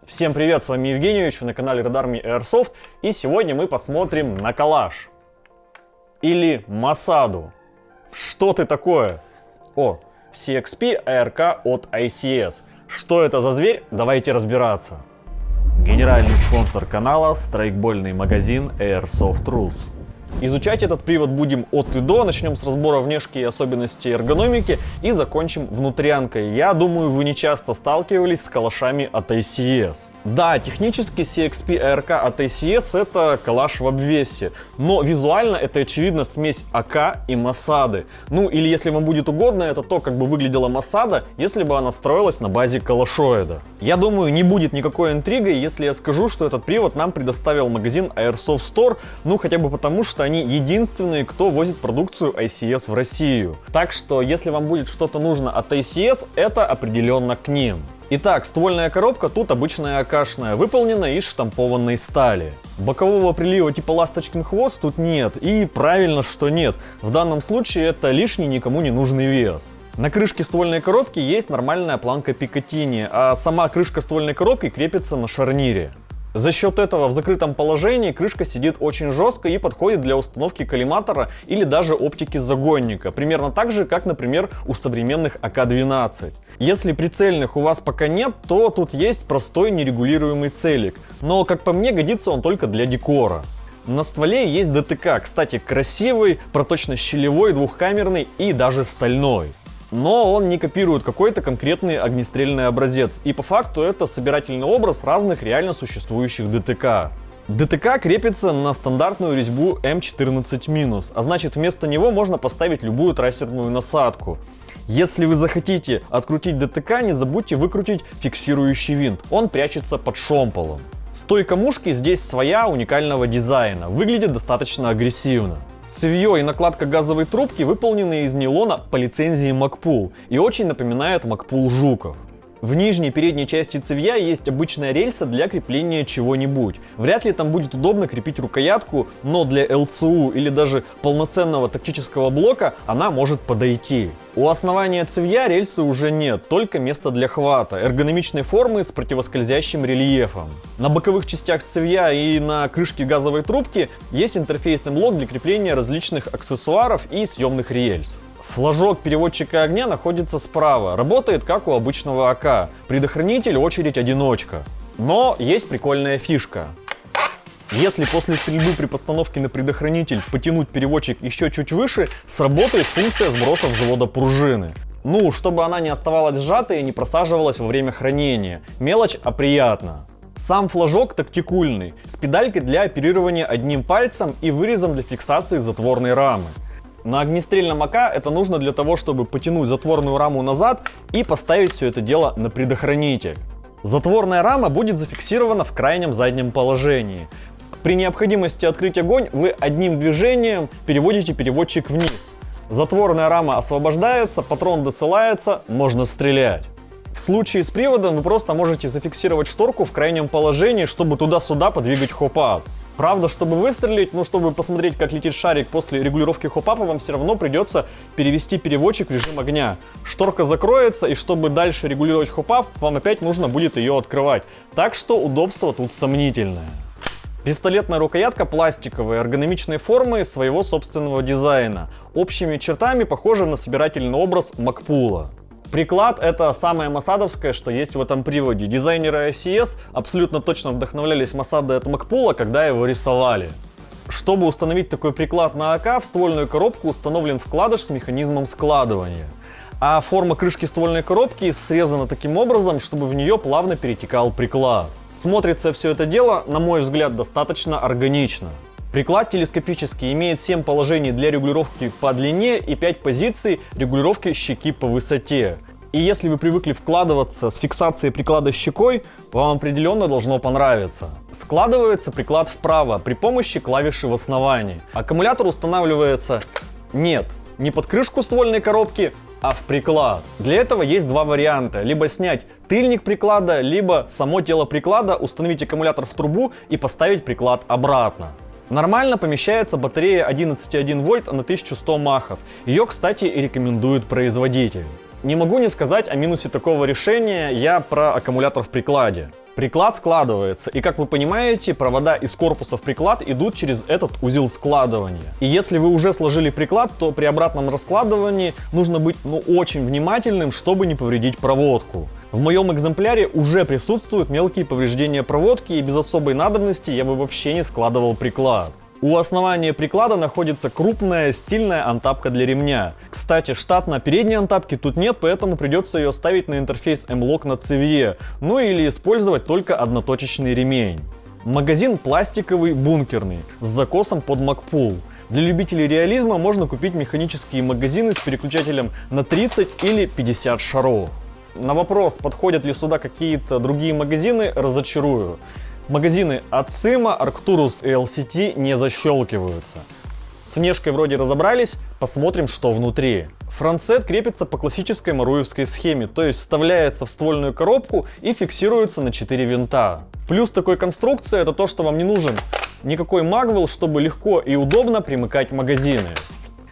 Всем привет, с вами Евгеньевич, вы на канале Red Army Airsoft, и сегодня мы посмотрим на калаш. Или Масаду. Что ты такое? О, CXP ARK от ICS. Что это за зверь? Давайте разбираться. Генеральный спонсор канала — страйкбольный магазин Airsoft Rules. Изучать этот привод будем от и до, начнем с разбора внешки и особенностей эргономики и закончим внутрянкой. Я думаю, вы не часто сталкивались с калашами от ICS. Да, технически CXP ARK от ICS это калаш в обвесе, но визуально это очевидно смесь АК и Масады. Ну или если вам будет угодно, это то, как бы выглядела Масада, если бы она строилась на базе калашоида. Я думаю, не будет никакой интригой, если я скажу, что этот привод нам предоставил магазин Airsoft Store, ну хотя бы потому, что они единственные, кто возит продукцию ICS в Россию. Так что, если вам будет что-то нужно от ICS, это определенно к ним. Итак, ствольная коробка тут обычная АКшная, выполнена из штампованной стали. Бокового прилива типа ласточкин хвост тут нет, и правильно, что нет. В данном случае это лишний никому не нужный вес. На крышке ствольной коробки есть нормальная планка Пикатини, а сама крышка ствольной коробки крепится на шарнире. За счет этого в закрытом положении крышка сидит очень жестко и подходит для установки коллиматора или даже оптики загонника. Примерно так же, как, например, у современных АК-12. Если прицельных у вас пока нет, то тут есть простой нерегулируемый целик. Но, как по мне, годится он только для декора. На стволе есть ДТК, кстати, красивый, проточно-щелевой, двухкамерный и даже стальной. Но он не копирует какой-то конкретный огнестрельный образец, и по факту это собирательный образ разных реально существующих ДТК. ДТК крепится на стандартную резьбу М14-, а значит вместо него можно поставить любую трассерную насадку. Если вы захотите открутить ДТК, не забудьте выкрутить фиксирующий винт, он прячется под шомполом. Стойка мушки здесь своя, уникального дизайна, выглядит достаточно агрессивно. Цевьё и накладка газовой трубки выполнены из нейлона по лицензии Макпул и очень напоминает Макпул Жуков. В нижней и передней части цевья есть обычная рельса для крепления чего-нибудь. Вряд ли там будет удобно крепить рукоятку, но для ЛЦУ или даже полноценного тактического блока она может подойти. У основания цевья рельсы уже нет, только место для хвата, эргономичной формы с противоскользящим рельефом. На боковых частях цевья и на крышке газовой трубки есть интерфейс и блок для крепления различных аксессуаров и съемных рельс. Флажок переводчика огня находится справа, работает как у обычного АК, предохранитель очередь одиночка. Но есть прикольная фишка. Если после стрельбы при постановке на предохранитель потянуть переводчик еще чуть выше, сработает функция сброса взвода пружины. Ну, чтобы она не оставалась сжатой и не просаживалась во время хранения. Мелочь, а приятно. Сам флажок тактикульный, с педалькой для оперирования одним пальцем и вырезом для фиксации затворной рамы. На огнестрельном АК это нужно для того, чтобы потянуть затворную раму назад и поставить все это дело на предохранитель. Затворная рама будет зафиксирована в крайнем заднем положении. При необходимости открыть огонь вы одним движением переводите переводчик вниз. Затворная рама освобождается, патрон досылается, можно стрелять. В случае с приводом вы просто можете зафиксировать шторку в крайнем положении, чтобы туда-сюда подвигать хоп-ап. Правда, чтобы выстрелить, чтобы посмотреть, как летит шарик после регулировки хоп-апа, вам все равно придется перевести переводчик в режим огня. Шторка закроется, и чтобы дальше регулировать хоп-ап, вам опять нужно будет ее открывать. Так что удобство тут сомнительное. Пистолетная рукоятка пластиковая, эргономичной формы, своего собственного дизайна. Общими чертами похожа на собирательный образ Макпула. Приклад — это самое масадовское, что есть в этом приводе. Дизайнеры ICS абсолютно точно вдохновлялись Масадой от Макпула, когда его рисовали. Чтобы установить такой приклад на АК, в ствольную коробку установлен вкладыш с механизмом складывания. А форма крышки ствольной коробки срезана таким образом, чтобы в нее плавно перетекал приклад. Смотрится все это дело, на мой взгляд, достаточно органично. Приклад телескопический, имеет 7 положений для регулировки по длине и 5 позиций регулировки щеки по высоте. И если вы привыкли вкладываться с фиксацией приклада щекой, вам определенно должно понравиться. Складывается приклад вправо при помощи клавиши в основании. Аккумулятор устанавливается не под крышку ствольной коробки, а в приклад. Для этого есть два варианта. Либо снять тыльник приклада, либо само тело приклада, установить аккумулятор в трубу и поставить приклад обратно. Нормально помещается батарея 11,1 вольт на 1100 махов. Ее, кстати, и рекомендует производитель. Не могу не сказать о минусе такого решения, я про аккумулятор в прикладе. Приклад складывается, и как вы понимаете, провода из корпуса в приклад идут через этот узел складывания. И если вы уже сложили приклад, то при обратном раскладывании нужно быть очень внимательным, чтобы не повредить проводку. В моем экземпляре уже присутствуют мелкие повреждения проводки, и без особой надобности я бы вообще не складывал приклад. У основания приклада находится крупная стильная антапка для ремня. Кстати, штатно передней антапки тут нет, поэтому придется ее ставить на интерфейс M-Lock на цевье, ну или использовать только одноточечный ремень. Магазин пластиковый, бункерный, с закосом под Макпул. Для любителей реализма можно купить механические магазины с переключателем на 30 или 50 шаров. На вопрос, подходят ли сюда какие-то другие магазины, разочарую. Магазины от Sima, Arcturus и LCT не защелкиваются. С внешкой вроде разобрались, посмотрим, что внутри. Фронтсет крепится по классической маруевской схеме, то есть вставляется в ствольную коробку и фиксируется на 4 винта. Плюс такой конструкции — это то, что вам не нужен никакой магвел, чтобы легко и удобно примыкать магазины.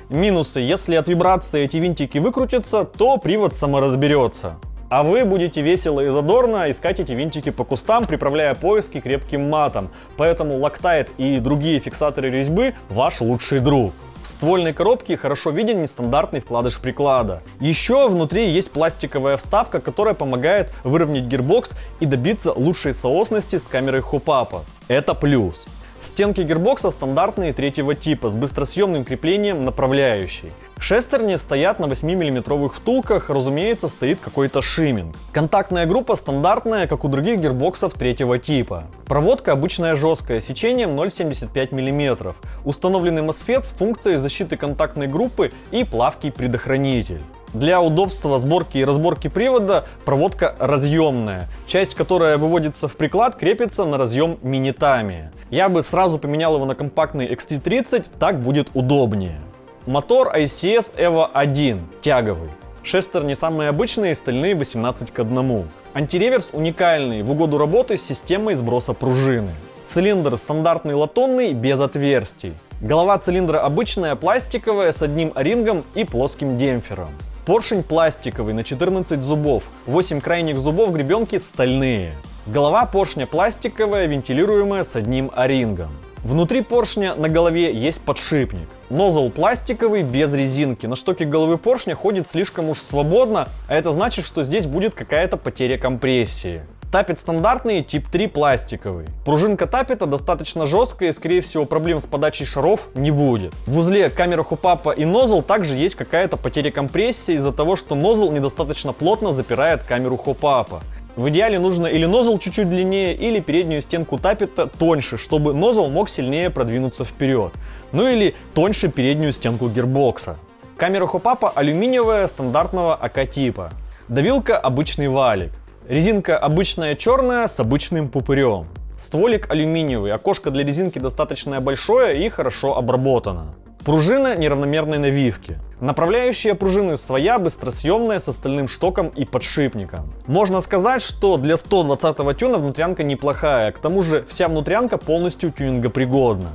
Минусы: если от вибрации эти винтики выкрутятся, то привод саморазберется. А вы будете весело и задорно искать эти винтики по кустам, приправляя поиски крепким матом. Поэтому Loctite и другие фиксаторы резьбы — ваш лучший друг. В ствольной коробке хорошо виден нестандартный вкладыш приклада. Еще внутри есть пластиковая вставка, которая помогает выровнять гирбокс и добиться лучшей соосности с камерой хоп-апа. Это плюс. Стенки гирбокса стандартные третьего типа с быстросъемным креплением направляющей. Шестерни стоят на 8-мм втулках, разумеется, стоит какой-то шиминг. Контактная группа стандартная, как у других гирбоксов третьего типа. Проводка обычная жесткая, сечением 0,75 мм. Установленный MOSFET с функцией защиты контактной группы и плавкий предохранитель. Для удобства сборки и разборки привода проводка разъемная. Часть, которая выводится в приклад, крепится на разъем Minitami. Я бы сразу поменял его на компактный XT30, так будет удобнее. Мотор ICS EVO 1, тяговый. Шестерни самые обычные, стальные 18:1. Антиреверс уникальный, в угоду работы с системой сброса пружины. Цилиндр стандартный латунный, без отверстий. Голова цилиндра обычная, пластиковая, с одним о-рингом и плоским демпфером. Поршень пластиковый на 14 зубов, 8 крайних зубов гребенки стальные. Голова поршня пластиковая, вентилируемая с одним о-рингом. Внутри поршня на голове есть подшипник. Нозл пластиковый, без резинки. На штоке головы поршня ходит слишком уж свободно, а это значит, что здесь будет какая-то потеря компрессии. Таппет стандартный, тип 3 пластиковый. Пружинка таппета достаточно жесткая и, скорее всего, проблем с подачей шаров не будет. В узле камеры хоп-апа и нозл также есть какая-то потеря компрессии из-за того, что нозл недостаточно плотно запирает камеру хоп-апа. В идеале нужно или нозл чуть-чуть длиннее, или переднюю стенку таппета тоньше, чтобы нозл мог сильнее продвинуться вперед. Ну или тоньше переднюю стенку гирбокса. Камера хоп-апа алюминиевая, стандартного АК-типа. Давилка обычный валик. Резинка обычная черная с обычным пупырем. Стволик алюминиевый, окошко для резинки достаточно большое и хорошо обработано. Пружина неравномерной навивки. Направляющая пружины своя, быстросъемная, с остальным штоком и подшипником. Можно сказать, что для 120-го тюна внутрянка неплохая, к тому же вся внутрянка полностью тюнингопригодна.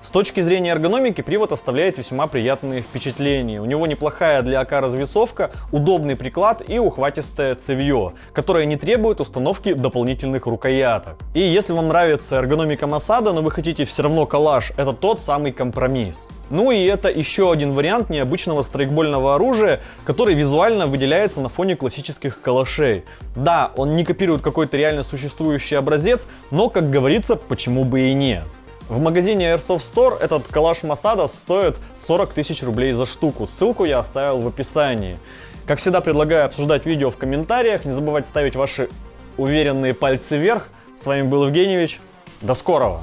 С точки зрения эргономики привод оставляет весьма приятные впечатления. У него неплохая для АК развесовка, удобный приклад и ухватистое цевье, которое не требует установки дополнительных рукояток. И если вам нравится эргономика Масада, но вы хотите все равно калаш, это тот самый компромисс. Ну и это еще один вариант необычного страйкбольного оружия, который визуально выделяется на фоне классических калашей. Да, он не копирует какой-то реально существующий образец, но, как говорится, почему бы и нет. В магазине Airsoft Store этот калаш Масада стоит 40 тысяч рублей за штуку. Ссылку я оставил в описании. Как всегда, предлагаю обсуждать видео в комментариях. Не забывайте ставить ваши уверенные пальцы вверх. С вами был Евгеньевич. До скорого!